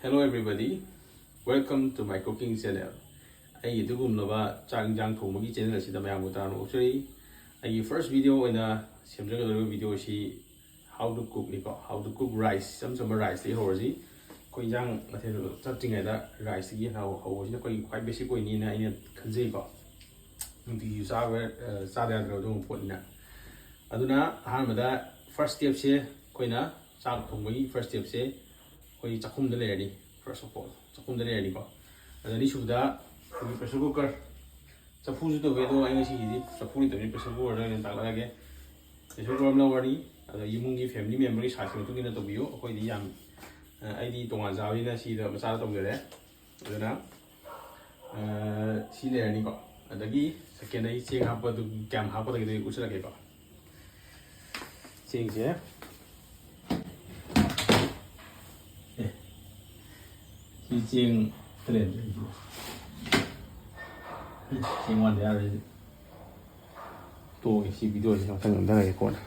Hello everybody, welcome to my cooking channel. I do chang thong channel asida mayam utan actually I first video in a video si how to cook how to cook rice some rice li horji ko jang mathel chatting da rice gi how na ko quite basic ko ni na ina khanjei ko nti yu sa da do pot na aduna han first step se koina chak thong first step se koi chakum da le first of all chakum da le ko adani subda pressure cooker chapu ju to vedo ai si di chapu ni to ni pressure cooker da ta la ge pressure cooker na wari ada imungi family member ki sa sing tu ni to biyo koi di yam ai di tonga jawi na si da macha to gere adana si le ni ko adagi second ai cheng ha pa du cam ha pa da ge usra ge ko cheng je cheng trend cheng wan de are to si video si thang da ge ko na